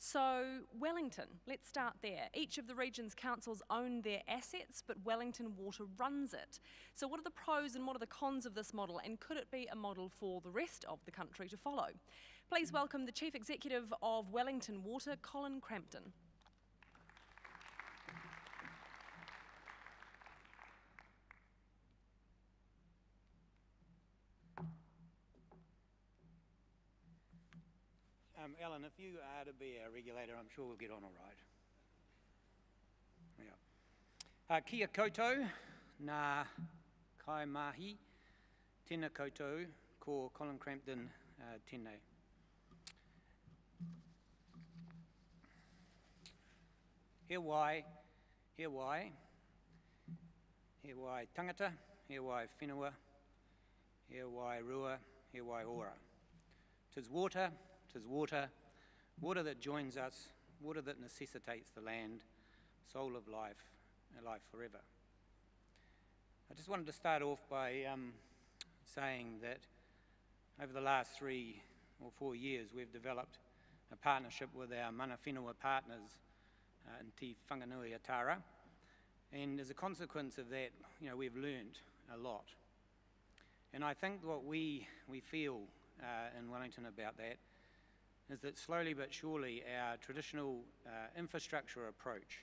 So Wellington, let's start there. Each of the region's councils own their assets, but Wellington Water runs it. So what are the pros and what are the cons of this model, and could it be a model for the rest of the country to follow? Please welcome the Chief Executive of Wellington Water, Colin Crampton. Alan, if you are to be our regulator, I'm sure we'll get on all right. Yeah. Kia koutou, nā kai mahi, tēnā koutou, ko Colin Crampton tēnei. He wai tangata, he wai whenua, he wai rua, he wai ora. 'Tis water, water that joins us, water that necessitates the land, soul of life, and life forever. I just wanted to start off by saying that over the last 3 or 4 years we've developed a partnership with our mana whenua partners in Te Whanganui Atara, and as a consequence of that, we've learned a lot. And I think what we feel in Wellington about that is that slowly but surely our traditional infrastructure approach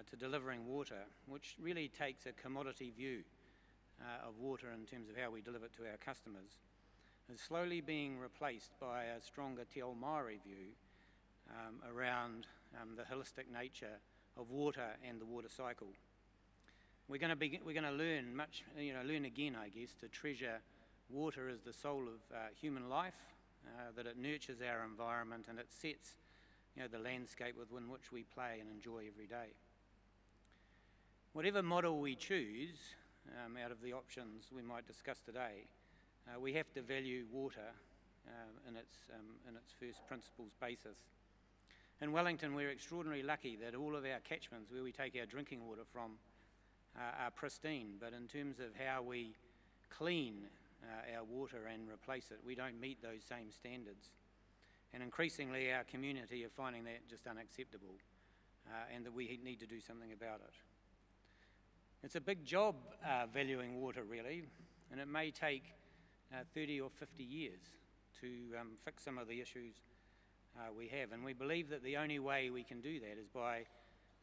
to delivering water, which really takes a commodity view of water in terms of how we deliver it to our customers, is slowly being replaced by a stronger Te Ao Māori view around the holistic nature of water and the water cycle. We're going to learn learn again, I guess, to treasure water as the soul of human life, that it nurtures our environment and it sets the landscape within which we play and enjoy every day. Whatever model we choose out of the options we might discuss today, we have to value water in its first principles basis. In Wellington, we're extraordinarily lucky that all of our catchments where we take our drinking water from are pristine, but in terms of how we clean our water and replace it, we don't meet those same standards. And increasingly our community are finding that just unacceptable and that we need to do something about it. It's a big job valuing water really, and it may take 30 or 50 years to fix some of the issues we have, and we believe that the only way we can do that is by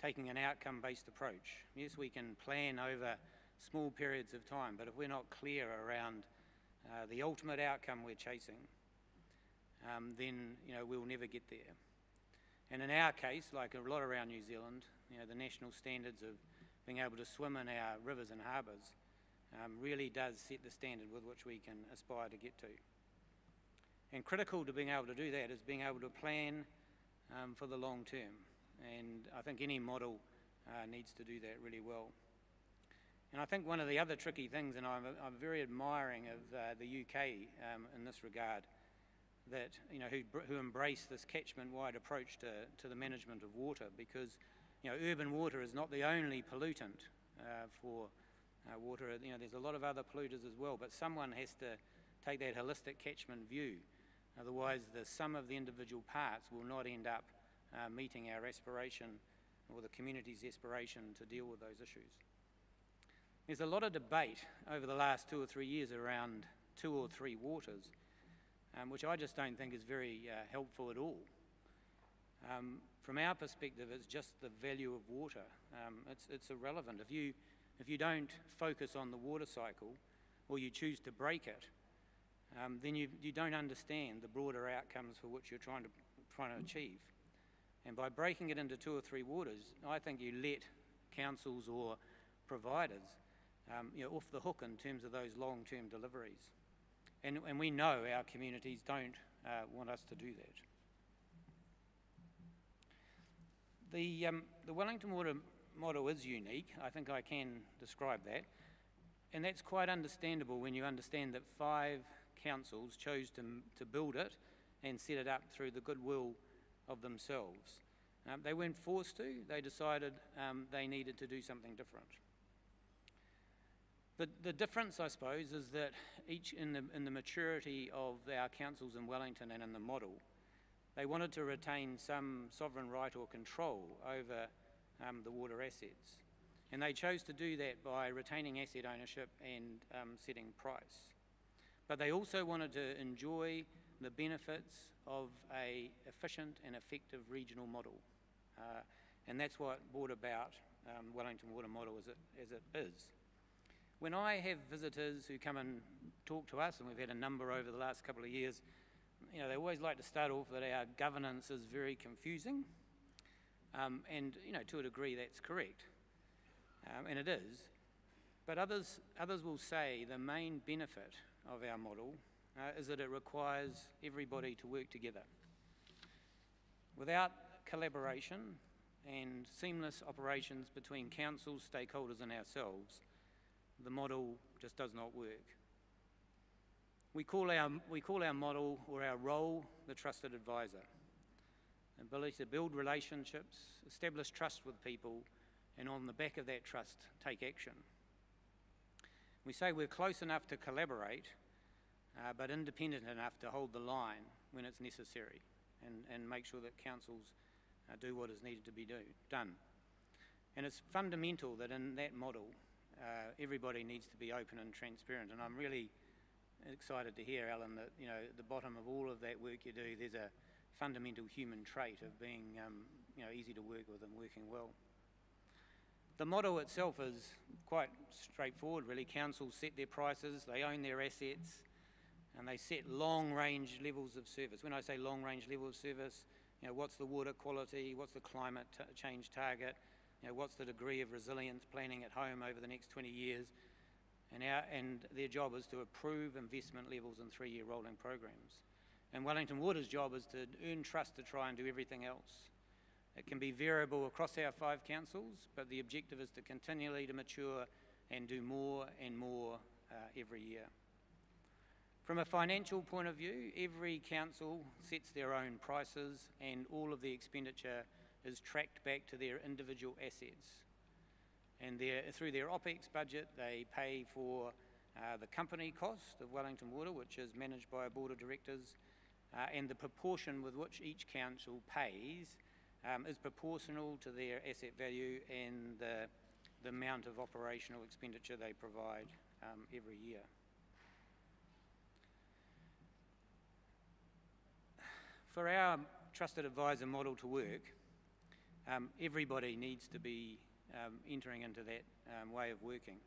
taking an outcome-based approach. Yes, we can plan over small periods of time, but if we're not clear around the ultimate outcome we're chasing, then we'll never get there. And in our case, like a lot around New Zealand, the national standards of being able to swim in our rivers and harbours really does set the standard with which we can aspire to get to. And critical to being able to do that is being able to plan for the long term, and I think any model needs to do that really well. And I think one of the other tricky things, and I'm very admiring of the UK in this regard, that who embrace this catchment-wide approach to the management of water, because urban water is not the only pollutant for water. There's a lot of other polluters as well, but someone has to take that holistic catchment view. Otherwise, the sum of the individual parts will not end up meeting our aspiration or the community's aspiration to deal with those issues. There's a lot of debate over the last 2 or 3 years around 2 or 3 waters, which I just don't think is very helpful at all. From our perspective, it's just the value of water. It's irrelevant. If you don't focus on the water cycle, or you choose to break it, then you don't understand the broader outcomes for which you're trying to achieve. And by breaking it into 2 or 3 waters, I think you let councils or providers off the hook in terms of those long-term deliveries. And we know our communities don't want us to do that. The Wellington Water model is unique. I think I can describe that. And that's quite understandable when you understand that 5 councils chose to build it and set it up through the goodwill of themselves. They weren't forced to, they decided they needed to do something different. The difference, I suppose, is that each in the maturity of our councils in Wellington and in the model, they wanted to retain some sovereign right or control over the water assets. And they chose to do that by retaining asset ownership and setting price. But they also wanted to enjoy the benefits of an efficient and effective regional model. And that's what brought about Wellington Water Model as it is. When I have visitors who come and talk to us, and we've had a number over the last couple of years, you know, they always like to start off that our governance is very confusing. And, you know, to a degree that's correct. And it is. But others will say the main benefit of our model is that it requires everybody to work together. Without collaboration and seamless operations between councils, stakeholders and ourselves, the model just does not work. We call our model or our role the trusted advisor. The ability to build relationships, establish trust with people, and on the back of that trust, take action. We say we're close enough to collaborate, but independent enough to hold the line when it's necessary and make sure that councils do what is needed to be done. And it's fundamental that in that model, everybody needs to be open and transparent. And I'm really excited to hear, Alan, that, you know, at the bottom of all of that work you do, there's a fundamental human trait of being you know, easy to work with and working well. The model itself is quite straightforward, really. Councils set their prices, they own their assets, and they set long-range levels of service. When I say long-range level of service, you know, what's the water quality, what's the climate change target, you know, what's the degree of resilience planning at home over the next 20 years, and their job is to approve investment levels in 3-year rolling programs. And Wellington Water's job is to earn trust to try and do everything else. It can be variable across our 5 councils, but the objective is to continually to mature and do more and more every year. From a financial point of view, every council sets their own prices and all of the expenditure is tracked back to their individual assets. And through their OPEX budget, they pay for the company cost of Wellington Water, which is managed by a board of directors, and the proportion with which each council pays is proportional to their asset value and the amount of operational expenditure they provide every year. For our trusted advisor model to work, everybody needs to be entering into that way of working.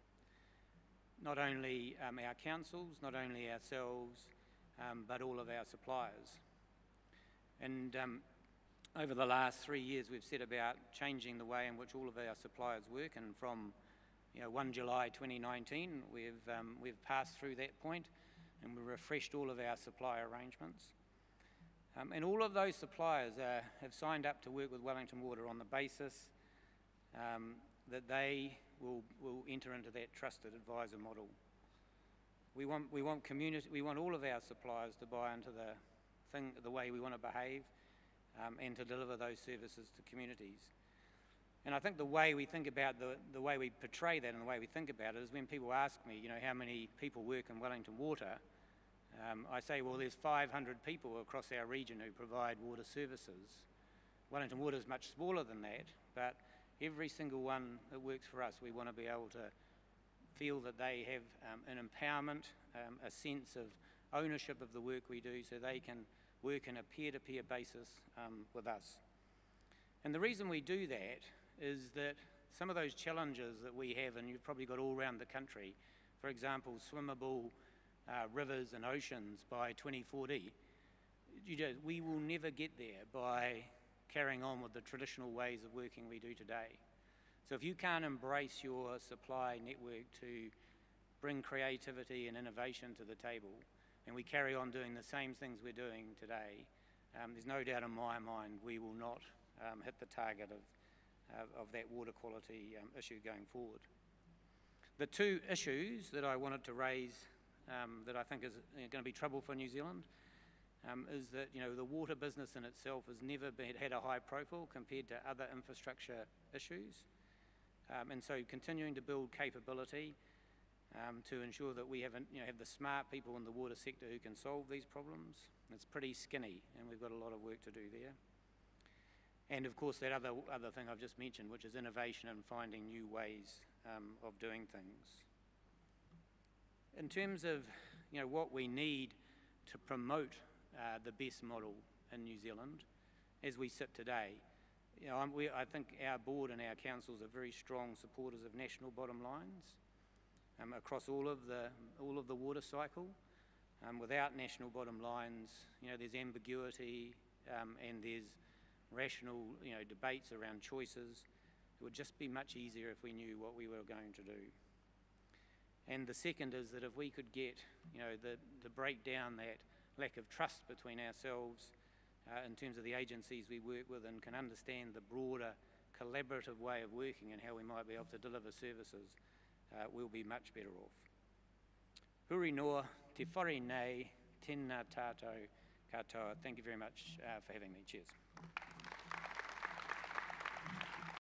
Not only our councils, not only ourselves, but all of our suppliers. And over the last 3 years, we've set about changing the way in which all of our suppliers work, and from 1 July 2019, we've passed through that point, and we've refreshed all of our supply arrangements. And all of those suppliers have signed up to work with Wellington Water on the basis that they will enter into that trusted advisor model. We want all of our suppliers to buy into the way we want to behave and to deliver those services to communities. And I think the way we think about the way we portray that and the way we think about it is when people ask me, how many people work in Wellington Water, I say, well, there's 500 people across our region who provide water services. Wellington Water is much smaller than that, but every single one that works for us, we want to be able to feel that they have an empowerment, a sense of ownership of the work we do, so they can work in a peer-to-peer basis with us. And the reason we do that is that some of those challenges that we have, and you've probably got all around the country, for example, swimmable rivers and oceans by 2040, we will never get there by carrying on with the traditional ways of working we do today. So if you can't embrace your supply network to bring creativity and innovation to the table, and we carry on doing the same things we're doing today, there's no doubt in my mind we will not hit the target of that water quality issue going forward. The 2 issues that I wanted to raise that I think is going to be trouble for New Zealand is that the water business in itself has never had a high profile compared to other infrastructure issues, and so continuing to build capability to ensure that we have the smart people in the water sector who can solve these problems. It's pretty skinny, and we've got a lot of work to do there. And of course, that other thing I've just mentioned, which is innovation and finding new ways of doing things. In terms of what we need to promote the best model in New Zealand, as we sit today, I think our board and our councils are very strong supporters of national bottom lines across all of the water cycle. Without national bottom lines, there's ambiguity and there's rational debates around choices. It would just be much easier if we knew what we were going to do. And the second is that if we could get the break down that lack of trust between ourselves in terms of the agencies we work with, and can understand the broader collaborative way of working and how we might be able to deliver services, we'll be much better off. Huri noa, te whare nei, tēnā tātou katoa. Thank you very much for having me. Cheers.